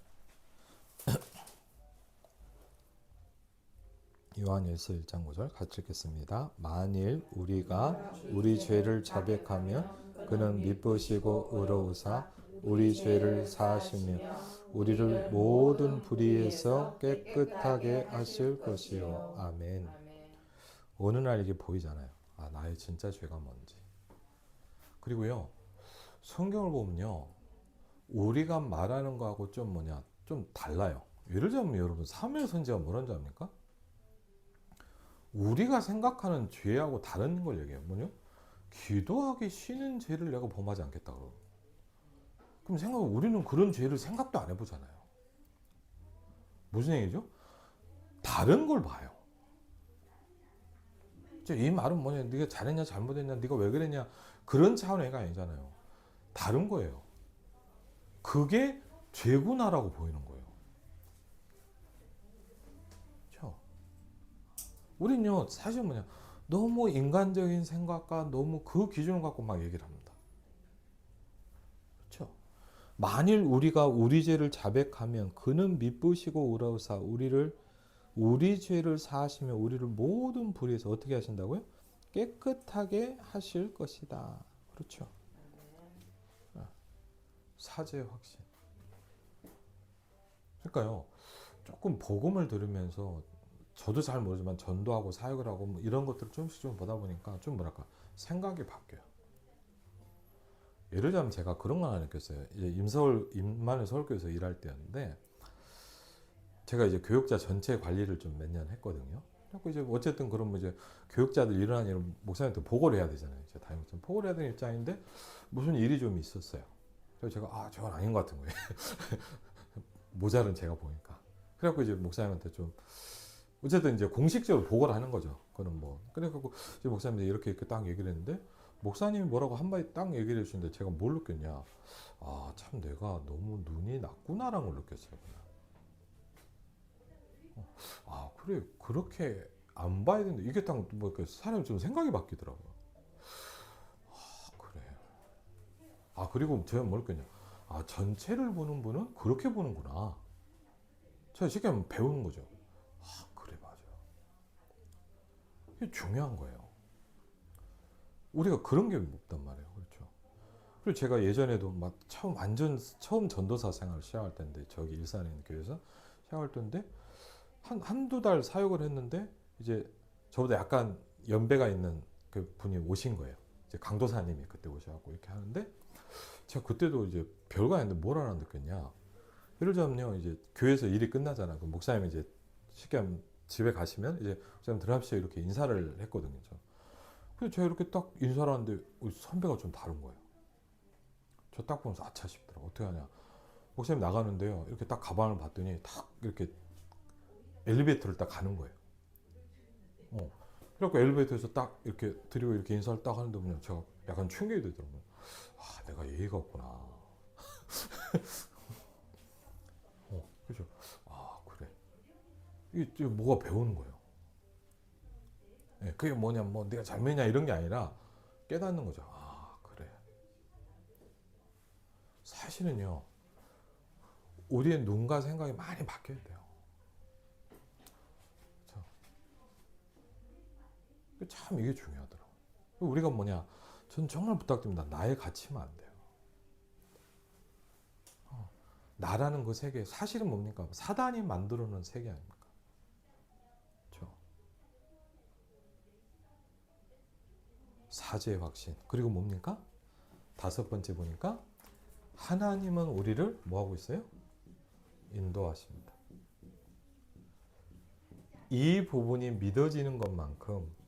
요한일서 1장 9절 같이 읽겠습니다. 만일 우리가 우리 죄를 자백하면 그는 미쁘시고 의로우사 우리 죄를 사하시며 우리를 모든 불의에서 깨끗하게 하실 것이요. 아멘. 어느 날 이게 보이잖아요. 아, 나의 진짜 죄가 뭔지. 그리고요. 성경을 보면요. 우리가 말하는 거하고 좀 달라요. 예를 들면 여러분 사무엘 선지자가 뭐라는 줄 압니까? 우리가 생각하는 죄하고 다른 걸 얘기해요. 뭐냐? 기도하기 쉬는 죄를 내가 범하지 않겠다고. 그럼 생각해보면 우리는 그런 죄를 생각도 안 해보잖아요. 무슨 얘기죠? 다른 걸 봐요. 이 말은 뭐냐? 네가 잘했냐 잘못했냐 네가 왜 그랬냐 그런 차원의 애가 아니잖아요. 다른 거예요. 그게 죄구나라고 보이는 거예요. 우린요 사실 뭐냐 너무 인간적인 생각과 너무 그 기준을 갖고 막 얘기를 합니다. 그렇죠? 만일 우리가 우리 죄를 자백하면 그는 미쁘시고 의로우사 우리 죄를 사하시며 우리를 모든 불의에서 어떻게 하신다고요? 깨끗하게 하실 것이다. 그렇죠? 사죄의 확신. 그러니까요. 조금 복음을 들으면서 저도 잘 모르지만 전도하고 사역을 하고 뭐 이런 것들을 조금씩 좀 보다 보니까 좀 뭐랄까 생각이 바뀌어요. 예를 들자면 제가 그런 거 하나 느꼈어요. 이제 임마누엘 서울교회에서 일할 때였는데 제가 이제 교육자 전체 관리를 좀 몇 년 했거든요. 그래서 이제 어쨌든 그런 뭐 이제 교육자들 일어나는 일을 목사님한테 보고를 해야 되잖아요. 이제 담임목사님 보고를 해야 되는 입장인데 무슨 일이 좀 있었어요. 그래서 제가 저건 아닌 것 같은 거예요. 모자른 제가 보니까. 그래갖고 이제 목사님한테 좀 어쨌든 이제 공식적으로 보고를 하는 거죠. 그거는 뭐 그래갖고 이제 목사님이 이렇게 딱 얘기를 했는데 목사님이 뭐라고 한마디 딱 얘기를 해주는데 제가 뭘 느꼈냐? 참 내가 너무 눈이 낮구나라는 걸 느꼈어요. 그래 그렇게 안 봐야 되는데 이게 딱 뭐 사람이 좀 생각이 바뀌더라고요. 그래. 그리고 제가 뭘 느꼈냐? 전체를 보는 분은 그렇게 보는구나. 제가 쉽게 하면 배우는 거죠. 그래 맞아. 이게 중요한 거예요. 우리가 그런 게 없단 말이에요. 그렇죠. 그리고 제가 예전에도 막 처음 전도사 생활을 시작할 때인데 저기 일산에 있는 교회에서 시작할 때인데 한두 달 사역을 했는데 이제 저보다 약간 연배가 있는 그 분이 오신 거예요. 이제 강도사님이 그때 오셔갖고 이렇게 하는데 제가 그때도 이제 별거 아닌데 뭘 하나 느꼈냐. 예를 들자면요, 이제 교회에서 일이 끝나잖아. 그 목사님이 이제 쉽게 하면 집에 가시면 이제 목사님 들어갑시다 이렇게 인사를 했거든요. 그래서 제가 이렇게 딱 인사를 하는데 우리 선배가 좀 다른 거예요. 저 딱 보면서 아차 싶더라고. 어떻게 하냐. 목사님 나가는데요. 이렇게 딱 가방을 봤더니 딱 이렇게 엘리베이터를 딱 가는 거예요. 그래갖고 엘리베이터에서 딱 이렇게 드리고 이렇게 인사를 딱 하는데 보면 제가 약간 충격이 되더라고요. 내가 예의가 없구나. 그죠? 그래. 이게 뭐가 배우는 거예요. 그게 뭐냐, 뭐 내가 잘못이냐 이런 게 아니라 깨닫는 거죠. 그래. 사실은요, 우리의 눈과 생각이 많이 바뀌어야 돼요. 참 이게 중요하더라고요. 우리가 뭐냐, 전 정말 부탁드립니다. 나의 가치면 안 돼요. 나라는 그 세계, 사실은 뭡니까? 사단이 만들어 놓은 세계 아닙니까? 그렇죠? 사죄의 확신. 그리고 뭡니까? 다섯 번째 보니까 하나님은 우리를 뭐 하고 있어요? 인도하십니다. 이 부분이 믿어지는 것만큼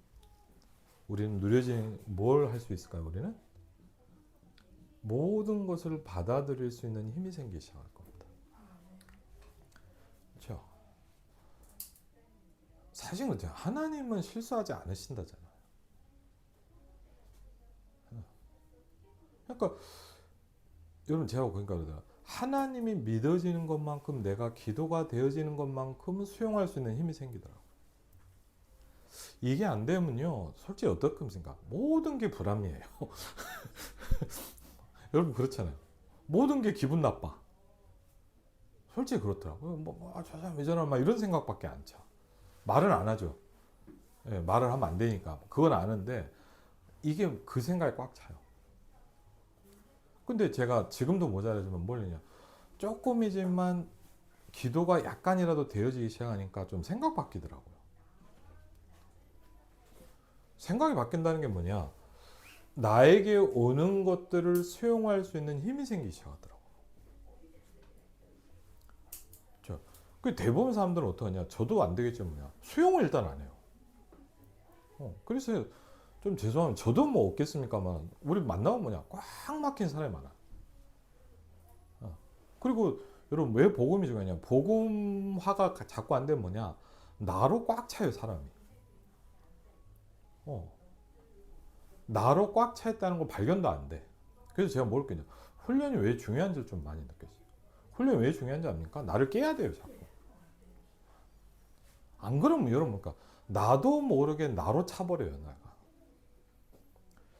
우리는 누려지는 뭘 할 수 있을까요? 우리는 모든 것을 받아들일 수 있는 힘이 생기기 시작할 겁니다. 그렇죠? 사실은 그렇죠. 하나님은 실수하지 않으신다잖아요. 그러니까 여러분 제가 그러니까 하나님이 믿어지는 것만큼 내가 기도가 되어지는 것만큼은 수용할 수 있는 힘이 생기더라고요. 이게 안 되면요, 솔직히 어떻습니까? 모든 게 불합리해요. 여러분 그렇잖아요. 모든 게 기분 나빠. 솔직히 그렇더라고요. 저 사람 왜 저러나 막 이런 생각밖에 안 쳐. 말은 안 하죠. 말을 하면 안 되니까. 그건 아는데 이게 그 생각이 꽉 차요. 근데 제가 지금도 모자라지만 뭐냐, 조금이지만 기도가 약간이라도 되어지기 시작하니까 좀 생각 바뀌더라고요. 생각이 바뀐다는 게 뭐냐, 나에게 오는 것들을 수용할 수 있는 힘이 생기기 시작하더라고요. 그렇죠? 그 대부분 사람들은 어떡하냐, 저도 안 되겠지만 뭐냐, 수용을 일단 안 해요. 그래서 좀 죄송하면 저도 뭐 없겠습니까만 우리 만나면 뭐냐, 꽉 막힌 사람이 많아. 그리고 여러분 왜 복음이 중요하냐, 복음화가 자꾸 안 되면 뭐냐, 나로 꽉 차요 사람이. 나로 꽉 차 있다는 걸 발견도 안 돼. 그래서 제가 뭘 느꼈냐, 훈련이 왜 중요한지를 좀 많이 느꼈어요. 훈련이 왜 중요한지 압니까? 나를 깨야 돼요 자꾸. 안 그러면 여러분 그러니까 나도 모르게 나로 차버려요, 내가.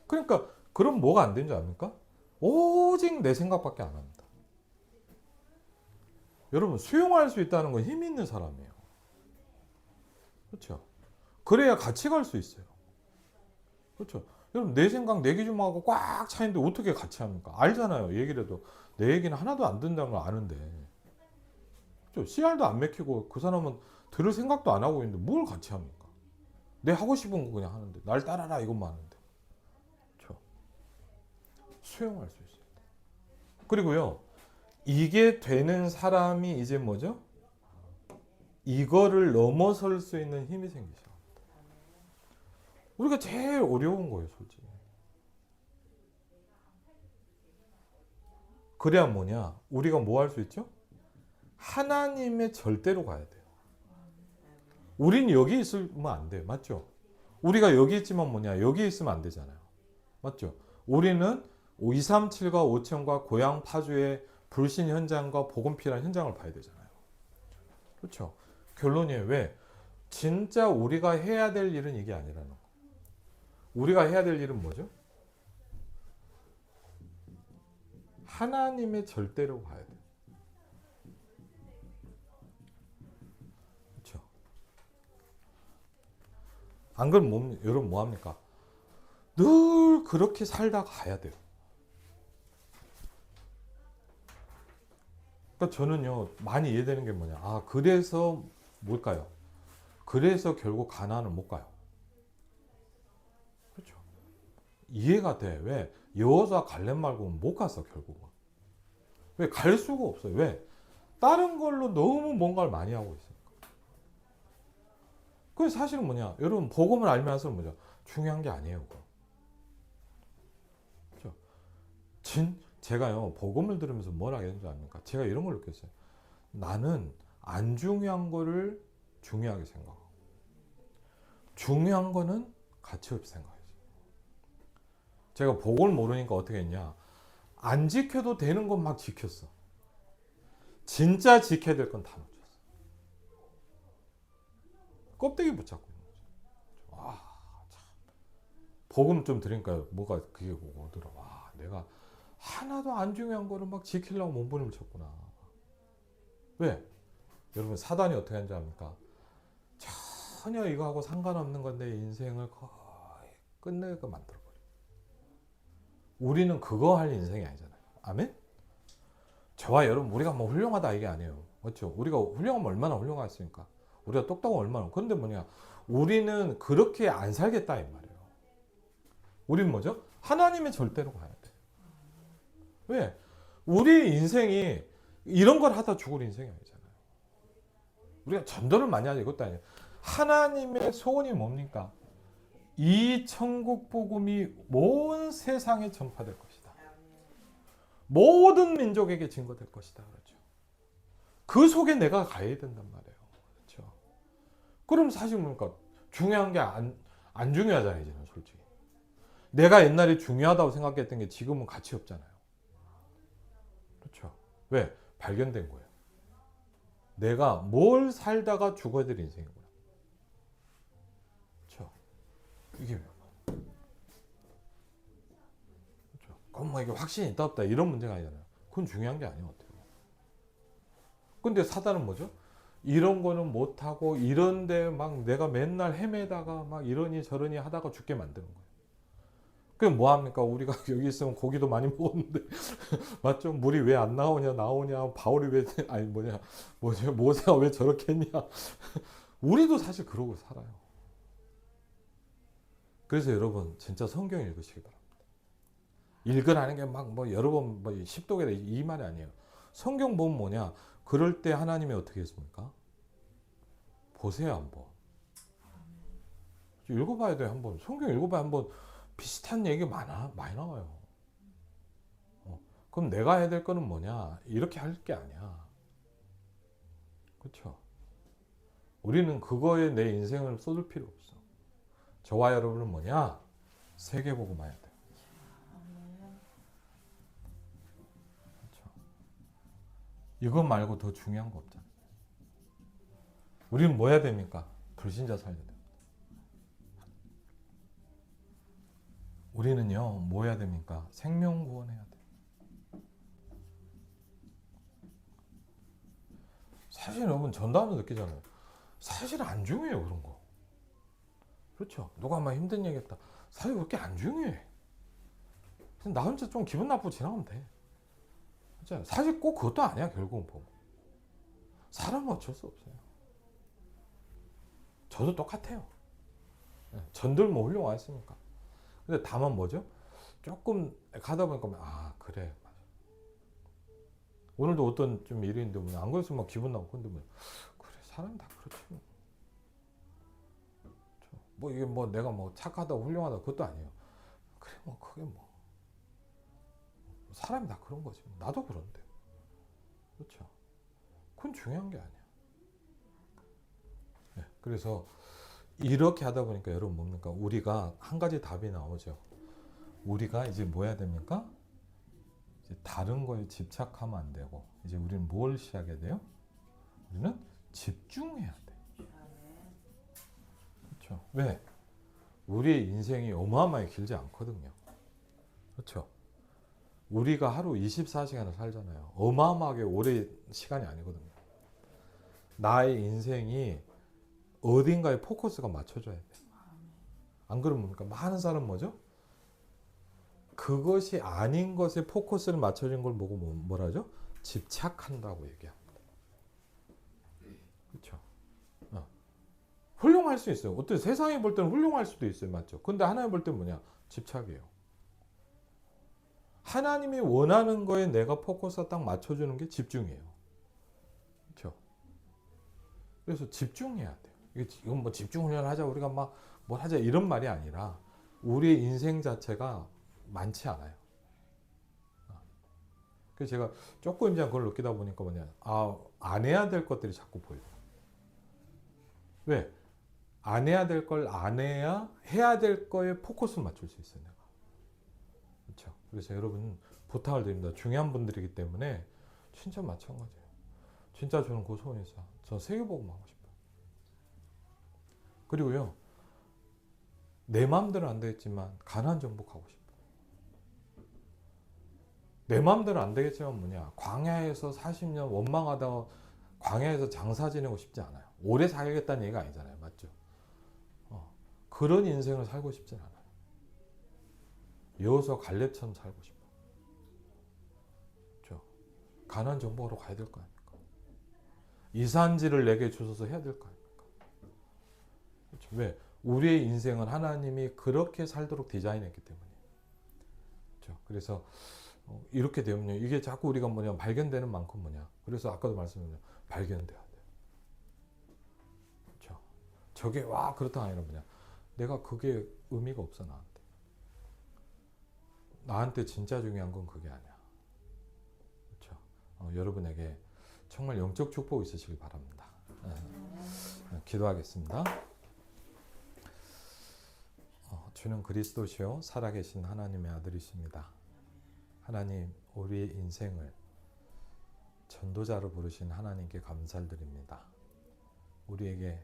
그러니까 그럼 뭐가 안 되는 줄 압니까? 오직 내 생각밖에 안 합니다. 여러분, 수용할 수 있다는 건 힘 있는 사람이에요. 그렇죠? 그래야 같이 갈 수 있어요. 그렇죠? 여러분, 내 생각, 내 기준하고 꽉 차있는데 어떻게 같이 합니까? 알잖아요. 얘기를 해도 내 얘기는 하나도 안 듣는다는 걸 아는데. 그렇죠? 씨알도 안 맥히고 그 사람은 들을 생각도 안 하고 있는데 뭘 같이 합니까? 내 하고 싶은 거 그냥 하는데 날 따라라 이것만 하는데. 그렇죠? 수용할 수 있어요. 그리고요, 이게 되는 사람이 이제 뭐죠? 이거를 넘어설 수 있는 힘이 생기죠. 우리가 제일 어려운 거예요, 솔직히. 그래야 뭐냐? 우리가 뭐 할 수 있죠? 하나님의 절대로 가야 돼요. 우린 여기 있으면 안 돼요. 맞죠? 우리가 여기 있지만 뭐냐? 여기 있으면 안 되잖아요. 맞죠? 우리는 237과 5천과 고향 파주의 불신 현장과 복음 피란 현장을 봐야 되잖아요. 그렇죠? 결론이에요. 왜? 진짜 우리가 해야 될 일은 이게 아니라는 거. 우리가 해야 될 일은 뭐죠? 하나님의 절대로 가야 돼요. 그렇죠? 안 그러면 여러분 뭐 합니까? 늘 그렇게 살다가 가야 돼요. 그러니까 저는요, 많이 이해되는 게 뭐냐? 아, 그래서 뭘까요? 그래서 결국 가나안을 못 가요. 그렇죠? 이해가 돼. 왜? 여호수아 갈렙 말고 못 갔어, 결국은. 왜? 갈 수가 없어요. 왜? 다른 걸로 너무 뭔가를 많이 하고 있으니까. 그 사실은 뭐냐? 여러분, 복음을 알면서 뭐죠? 중요한 게 아니에요. 그거. 그렇죠? 제가요, 복음을 들으면서 뭘 하게 되는지 압니까? 제가 이런 걸 느꼈어요. 나는 안 중요한 거를 중요하게 생각하고, 중요한 거는 가치 없이 생각해요. 제가 복음을 모르니까 어떻게 했냐? 안 지켜도 되는 건 막 지켰어. 진짜 지켜야 될 건 다 놓쳤어. 껍데기 붙잡고 있는 거죠. 와, 참. 복음 좀 들으니까 뭐가 그게 오더라. 와, 내가 하나도 안 중요한 거를 막 지키려고 몸부림을 쳤구나. 왜? 여러분, 사단이 어떻게 하는지 압니까? 전혀 이거하고 상관없는 건데 인생을 거의 끝내게 만들어버려. 우리는 그거 할 인생이 아니잖아요. 아멘? 저와 여러분, 우리가 뭐 훌륭하다 이게 아니에요. 맞죠? 우리가 훌륭하면 얼마나 훌륭하겠습니까? 우리가 똑똑하면 얼마나. 그런데 뭐냐? 우리는 그렇게 안 살겠다 이 말이에요. 우리는 뭐죠? 하나님의 절대로 가야 돼. 왜? 우리 인생이 이런 걸 하다 죽을 인생이 아니잖아요. 우리가 전도를 많이 하죠. 이것도 아니에요. 하나님의 소원이 뭡니까? 이 천국 복음이 온 세상에 전파될 것이다. 모든 민족에게 증거될 것이다. 그렇죠. 그 속에 내가 가야 된단 말이에요. 그렇죠. 그럼 사실 뭡니까? 중요한 게 안 중요하잖아요, 이제는 솔직히. 내가 옛날에 중요하다고 생각했던 게 지금은 가치 없잖아요. 그렇죠. 왜? 발견된 거예요. 내가 뭘 살다가 죽어야 될 인생이구나. 그렇죠. 이게 그렇죠. 그럼 뭐 이게 확신이 있다 없다 이런 문제가 아니잖아요. 그건 중요한 게 아니에요. 어떻게. 근데 사단은 뭐죠? 이런 거는 못하고 이런데 막 내가 맨날 헤매다가 막 이러니 저러니 하다가 죽게 만드는 거예요. 그럼 뭐 합니까? 우리가 여기 있으면 고기도 많이 먹었는데 맞죠? 물이 왜 안 나오냐? 바울이 왜 아니 뭐죠? 모세가 왜 저렇게 했냐? 우리도 사실 그러고 살아요. 그래서 여러분 진짜 성경 읽으시기 바랍니다. 읽으라는 게 막 뭐 여러 번 뭐 10독에 이 말이 아니에요. 성경 보면 뭐냐? 그럴 때 하나님이 어떻게 했습니까? 보세요 한번. 읽어봐야 돼요 한번. 성경 읽어봐야 한번. 비슷한 얘기 많이 나와요. 그럼 내가 해야 될 거는 뭐냐? 이렇게 할 게 아니야. 그렇죠? 우리는 그거에 내 인생을 쏟을 필요 없어. 저와 여러분은 뭐냐? 세계복음 해야 돼. 그렇죠? 이것 말고 더 중요한 거 없잖아. 우리는 뭐 해야 됩니까? 불신자 살려야 돼. 우리는요 뭐 해야 됩니까? 생명 구원해야 돼. 사실 여러분 전도하면서 느끼잖아요. 사실 안 중요해요 그런 거. 그렇죠? 누가 막 힘든 얘기했다. 사실 그렇게 안 중요해. 그냥 나 혼자 좀 기분 나쁘고 지나가면 돼. 그렇죠? 사실 꼭 그것도 아니야 결국은 보면. 사람은 어쩔 수 없어요. 저도 똑같아요. 전들 뭐 훌륭하셨습니까? 근데 다만 뭐죠? 조금 가다 보니까 아 그래 맞아. 오늘도 어떤 좀 일이 있는데 뭐 안 그랬으면 막 기분 나고 근데 뭐 그래 사람 다 그렇지 뭐. 뭐 이게 뭐 내가 뭐 착하다 훌륭하다 그것도 아니에요. 그래 뭐 그게 뭐 사람이 다 그런 거지. 나도 그런데 그렇죠. 그건 중요한 게 아니야. 네, 그래서 이렇게 하다 보니까 여러분 뭡니까? 우리가 한 가지 답이 나오죠. 우리가 이제 뭐 해야 됩니까? 이제 다른 거에 집착하면 안 되고 이제 우리는 뭘 시작해야 돼요? 우리는 집중해야 돼. 그렇죠? 왜? 우리의 인생이 어마어마하게 길지 않거든요. 그렇죠? 우리가 하루 24시간을 살잖아요. 어마어마하게 오래 시간이 아니거든요. 나의 인생이 어딘가에 포커스가 맞춰져야 돼. 안 그러면 뭡니까? 많은 사람 뭐죠? 그것이 아닌 것에 포커스를 맞춰진 걸 보고 뭐라죠? 집착한다고 얘기합니다. 그렇죠? 훌륭할 수 있어요. 어떤 세상에 볼 때는 훌륭할 수도 있어요. 맞죠? 근데 하나님 볼 때는 뭐냐? 집착이에요. 하나님이 원하는 거에 내가 포커스가 딱 맞춰주는 게 집중이에요. 그렇죠? 그래서 집중해야 돼요. 이건 뭐 집중 훈련하자 우리가 막 뭘 하자 이런 말이 아니라 우리의 인생 자체가 많지 않아요. 그래서 제가 조금 이제 그걸 느끼다 보니까 뭐냐, 안 해야 될 것들이 자꾸 보여요. 왜? 안 해야 될 걸 안 해야 해야 될 거에 포커스를 맞출 수 있어요, 내가. 그렇죠? 그래서 여러분 부탁을 드립니다. 중요한 분들이기 때문에 진짜 마찬가지예요. 진짜 저는 그 소원이 있어요. 저 세계복음 하고 싶어요. 그리고요, 내 마음대로 안 되겠지만 가나안 정복하고 싶어요. 내 마음대로 안 되겠지만 뭐냐, 광야에서 40년 원망하다가 광야에서 장사 지내고 싶지 않아요. 오래 살겠다는 얘기가 아니잖아요. 맞죠? 그런 인생을 살고 싶진 않아요. 여호수아 갈렙처럼 살고 싶어요. 그렇죠? 가나안 정복하러 가야 될 거 아닙니까? 이 산지를 내게 주셔서 해야 될 거 아닙니까? 그렇죠? 왜? 우리의 인생은 하나님이 그렇게 살도록 디자인했기 때문에. 그렇죠? 그래서 이렇게 되면요. 이게 자꾸 우리가 뭐냐 발견되는 만큼 뭐냐. 그래서 아까도 말씀드렸죠. 발견돼야 돼요. 그렇죠? 저게 와 그렇다 아니라 뭐냐. 내가 그게 의미가 없어 나한테. 나한테 진짜 중요한 건 그게 아니야. 그렇죠? 여러분에게 정말 영적 축복 있으시길 바랍니다. 기도하겠습니다. 주는 그리스도시요 살아계신 하나님의 아들이십니다. 하나님, 우리의 인생을 전도자로 부르신 하나님께 감사드립니다. 우리에게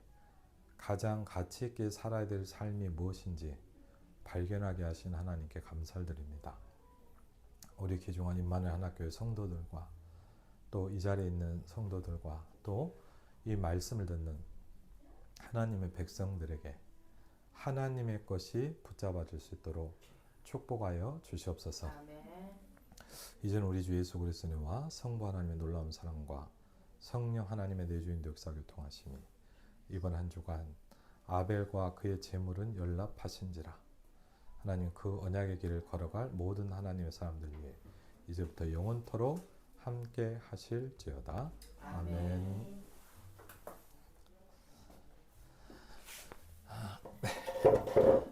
가장 가치 있게 살아야 될 삶이 무엇인지 발견하게 하신 하나님께 감사드립니다. 우리 귀중한 임마누엘 하나교회 성도들과 또 이 자리에 있는 성도들과 또 이 말씀을 듣는 하나님의 백성들에게 하나님의 것이 붙잡아질 수 있도록 축복하여 주시옵소서. 아멘. 이제는 우리 주 예수 그리스도와 성부 하나님의 놀라운 사랑과 성령 하나님의 내주인 역사 교통하심이 이번 한 주간 아벨과 그의 제물은 연락하신지라. 하나님 그 언약의 길을 걸어갈 모든 하나님의 사람들 위해 이제부터 영원토록 함께 하실지어다. 아멘. 네.